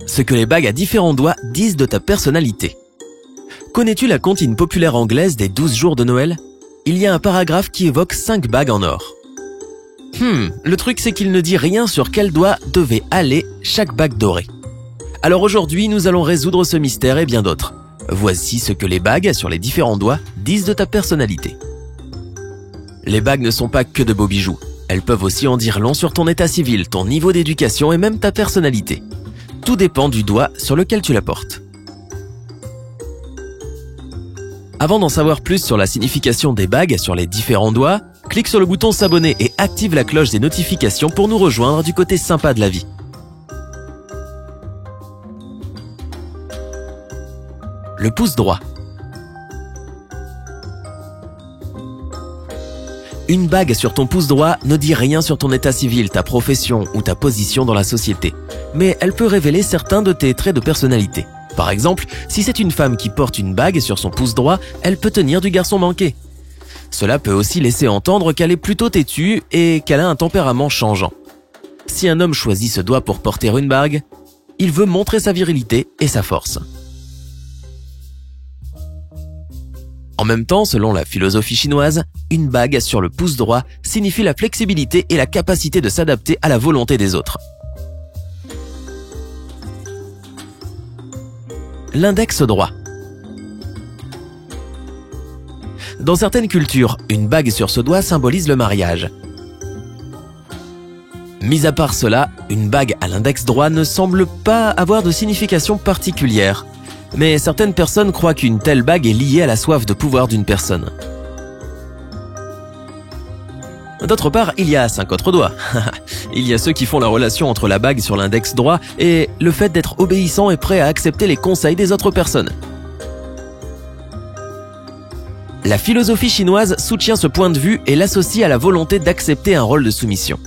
Ce que les bagues à différents doigts disent de ta personnalité. Connais-tu la comptine populaire anglaise des 12 jours de Noël? Il y a un paragraphe qui évoque 5 bagues en or. Le truc c'est qu'il ne dit rien sur quel doigt devait aller chaque bague dorée. Alors aujourd'hui, nous allons résoudre ce mystère et bien d'autres. Voici ce que les bagues sur les différents doigts disent de ta personnalité. Les bagues ne sont pas que de beaux bijoux. Elles peuvent aussi en dire long sur ton état civil, ton niveau d'éducation et même ta personnalité. Tout dépend du doigt sur lequel tu la portes. Avant d'en savoir plus sur la signification des bagues sur les différents doigts, clique sur le bouton s'abonner et active la cloche des notifications pour nous rejoindre du côté sympa de la vie. Le pouce droit. Une bague sur ton pouce droit ne dit rien sur ton état civil, ta profession ou ta position dans la société, mais elle peut révéler certains de tes traits de personnalité. Par exemple, si c'est une femme qui porte une bague sur son pouce droit, elle peut tenir du garçon manqué. Cela peut aussi laisser entendre qu'elle est plutôt têtue et qu'elle a un tempérament changeant. Si un homme choisit ce doigt pour porter une bague, il veut montrer sa virilité et sa force. En même temps, selon la philosophie chinoise, une bague sur le pouce droit signifie la flexibilité et la capacité de s'adapter à la volonté des autres. L'index droit. Dans certaines cultures, une bague sur ce doigt symbolise le mariage. Mis à part cela, une bague à l'index droit ne semble pas avoir de signification particulière. Mais certaines personnes croient qu'une telle bague est liée à la soif de pouvoir d'une personne. D'autre part, il y a 5 autres doigts. Il y a ceux qui font la relation entre la bague sur l'index droit et le fait d'être obéissant et prêt à accepter les conseils des autres personnes. La philosophie chinoise soutient ce point de vue et l'associe à la volonté d'accepter un rôle de soumission.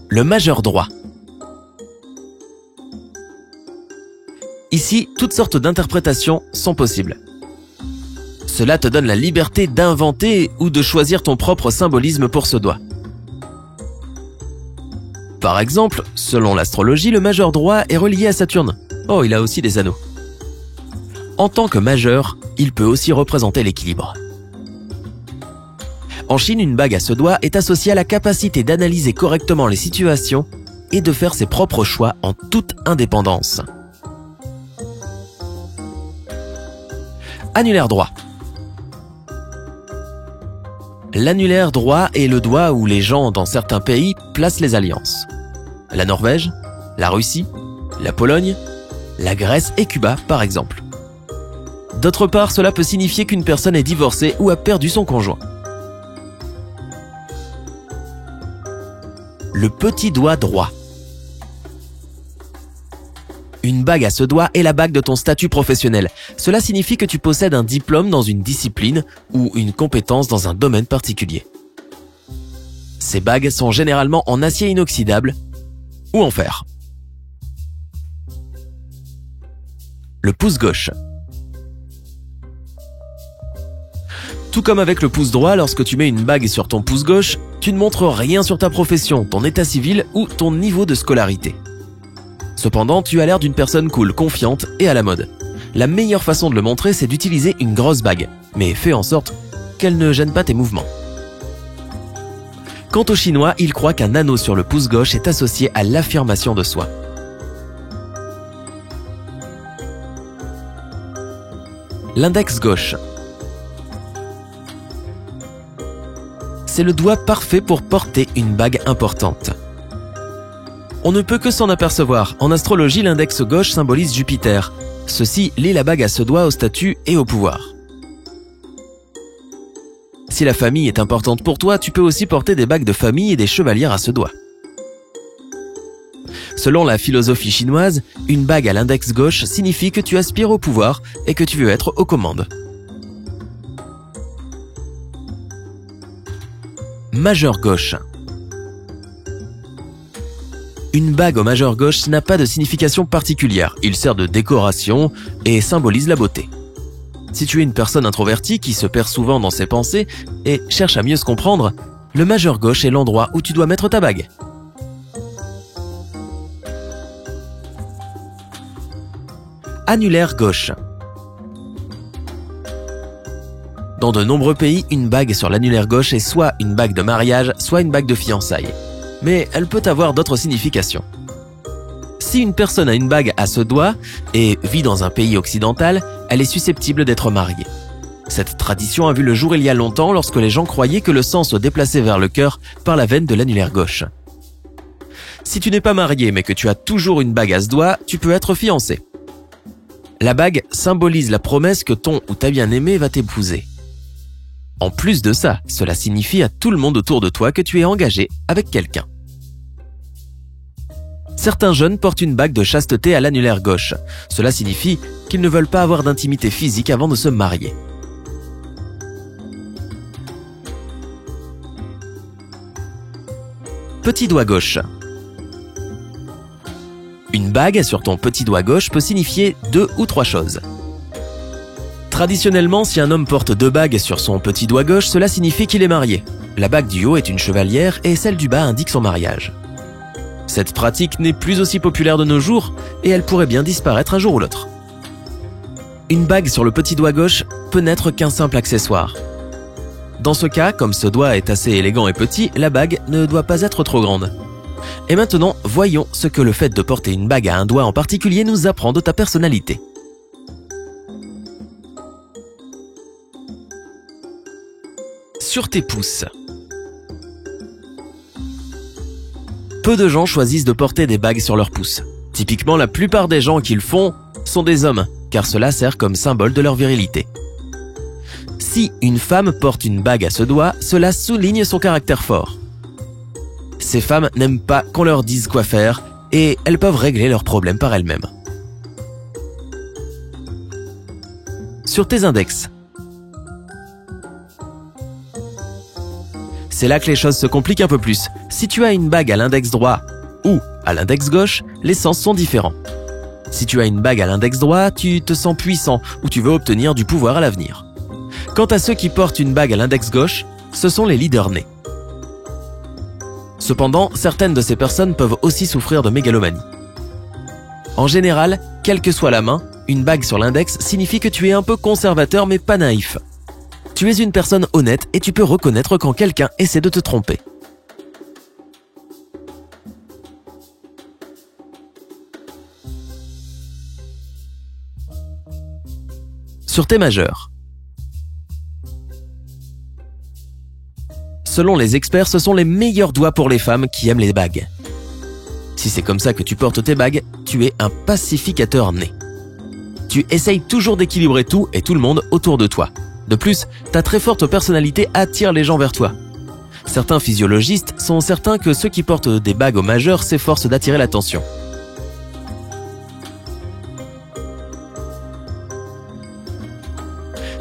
Le majeur droit. Ici, toutes sortes d'interprétations sont possibles. Cela te donne la liberté d'inventer ou de choisir ton propre symbolisme pour ce doigt. Par exemple, selon l'astrologie, le majeur droit est relié à Saturne. Oh, il a aussi des anneaux. En tant que majeur, il peut aussi représenter l'équilibre. En Chine, une bague à ce doigt est associée à la capacité d'analyser correctement les situations et de faire ses propres choix en toute indépendance. Annulaire droit. L'annulaire droit est le doigt où les gens dans certains pays placent les alliances. La Norvège, la Russie, la Pologne, la Grèce et Cuba par exemple. D'autre part, cela peut signifier qu'une personne est divorcée ou a perdu son conjoint. Le petit doigt droit. Une bague à ce doigt est la bague de ton statut professionnel. Cela signifie que tu possèdes un diplôme dans une discipline ou une compétence dans un domaine particulier. Ces bagues sont généralement en acier inoxydable ou en fer. Le pouce gauche. Tout comme avec le pouce droit, lorsque tu mets une bague sur ton pouce gauche, tu ne montres rien sur ta profession, ton état civil ou ton niveau de scolarité. Cependant, tu as l'air d'une personne cool, confiante et à la mode. La meilleure façon de le montrer, c'est d'utiliser une grosse bague, mais fais en sorte qu'elle ne gêne pas tes mouvements. Quant aux Chinois, ils croient qu'un anneau sur le pouce gauche est associé à l'affirmation de soi. L'index gauche. C'est le doigt parfait pour porter une bague importante. On ne peut que s'en apercevoir. En astrologie, l'index gauche symbolise Jupiter. Ceci lie la bague à ce doigt au statut et au pouvoir. Si la famille est importante pour toi, tu peux aussi porter des bagues de famille et des chevalières à ce doigt. Selon la philosophie chinoise, une bague à l'index gauche signifie que tu aspires au pouvoir et que tu veux être aux commandes. Majeur gauche. Une bague au majeur gauche n'a pas de signification particulière. Il sert de décoration et symbolise la beauté. Si tu es une personne introvertie qui se perd souvent dans ses pensées et cherche à mieux se comprendre, le majeur gauche est l'endroit où tu dois mettre ta bague. annulaire gauche. Dans de nombreux pays, une bague sur l'annulaire gauche est soit une bague de mariage, soit une bague de fiançailles. Mais elle peut avoir d'autres significations. Si une personne a une bague à ce doigt et vit dans un pays occidental, elle est susceptible d'être mariée. Cette tradition a vu le jour il y a longtemps lorsque les gens croyaient que le sang se déplaçait vers le cœur par la veine de l'annulaire gauche. Si tu n'es pas marié mais que tu as toujours une bague à ce doigt, tu peux être fiancé. La bague symbolise la promesse que ton ou ta bien-aimée va t'épouser. En plus de ça, cela signifie à tout le monde autour de toi que tu es engagé avec quelqu'un. Certains jeunes portent une bague de chasteté à l'annulaire gauche. Cela signifie qu'ils ne veulent pas avoir d'intimité physique avant de se marier. Petit doigt gauche. Une bague sur ton petit doigt gauche peut signifier 2 ou 3 choses. Traditionnellement, si un homme porte 2 bagues sur son petit doigt gauche, cela signifie qu'il est marié. La bague du haut est une chevalière et celle du bas indique son mariage. Cette pratique n'est plus aussi populaire de nos jours et elle pourrait bien disparaître un jour ou l'autre. Une bague sur le petit doigt gauche peut n'être qu'un simple accessoire. Dans ce cas, comme ce doigt est assez élégant et petit, la bague ne doit pas être trop grande. Et maintenant, voyons ce que le fait de porter une bague à un doigt en particulier nous apprend de ta personnalité. Sur tes pouces. Peu de gens choisissent de porter des bagues sur leurs pouces. Typiquement, la plupart des gens qui le font sont des hommes, car cela sert comme symbole de leur virilité. Si une femme porte une bague à ce doigt, cela souligne son caractère fort. Ces femmes n'aiment pas qu'on leur dise quoi faire et elles peuvent régler leurs problèmes par elles-mêmes. Sur tes index. C'est là que les choses se compliquent un peu plus. Si tu as une bague à l'index droit ou à l'index gauche, les sens sont différents. Si tu as une bague à l'index droit, tu te sens puissant ou tu veux obtenir du pouvoir à l'avenir. Quant à ceux qui portent une bague à l'index gauche, ce sont les leaders nés. Cependant, certaines de ces personnes peuvent aussi souffrir de mégalomanie. En général, quelle que soit la main, une bague sur l'index signifie que tu es un peu conservateur mais pas naïf. Tu es une personne honnête et tu peux reconnaître quand quelqu'un essaie de te tromper. Sur tes majeurs. Selon les experts, ce sont les meilleurs doigts pour les femmes qui aiment les bagues. Si c'est comme ça que tu portes tes bagues, tu es un pacificateur né. Tu essayes toujours d'équilibrer tout et tout le monde autour de toi. De plus, ta très forte personnalité attire les gens vers toi. Certains physiologistes sont certains que ceux qui portent des bagues au majeur s'efforcent d'attirer l'attention.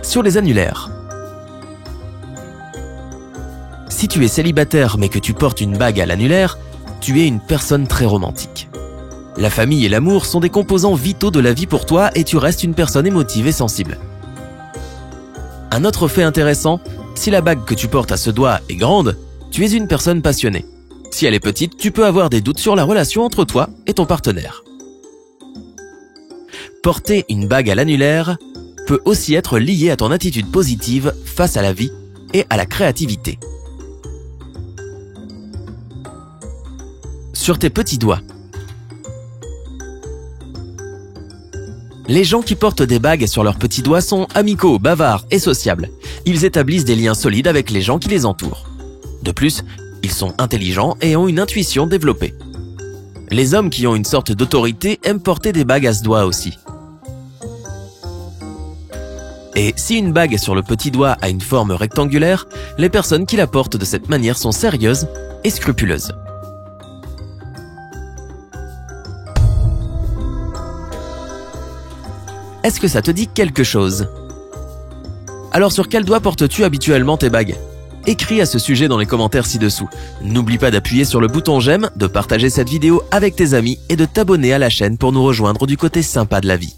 Sur les annulaires. Si tu es célibataire mais que tu portes une bague à l'annulaire, tu es une personne très romantique. La famille et l'amour sont des composants vitaux de la vie pour toi et tu restes une personne émotive et sensible. Un autre fait intéressant, si la bague que tu portes à ce doigt est grande, tu es une personne passionnée. Si elle est petite, tu peux avoir des doutes sur la relation entre toi et ton partenaire. Porter une bague à l'annulaire peut aussi être lié à ton attitude positive face à la vie et à la créativité. Sur tes petits doigts. Les gens qui portent des bagues sur leurs petits doigts sont amicaux, bavards et sociables. Ils établissent des liens solides avec les gens qui les entourent. De plus, ils sont intelligents et ont une intuition développée. Les hommes qui ont une sorte d'autorité aiment porter des bagues à ce doigt aussi. Et si une bague sur le petit doigt a une forme rectangulaire, les personnes qui la portent de cette manière sont sérieuses et scrupuleuses. Est-ce que ça te dit quelque chose? Alors sur quel doigt portes-tu habituellement tes bagues? Écris à ce sujet dans les commentaires ci-dessous. N'oublie pas d'appuyer sur le bouton j'aime, de partager cette vidéo avec tes amis et de t'abonner à la chaîne pour nous rejoindre du côté sympa de la vie.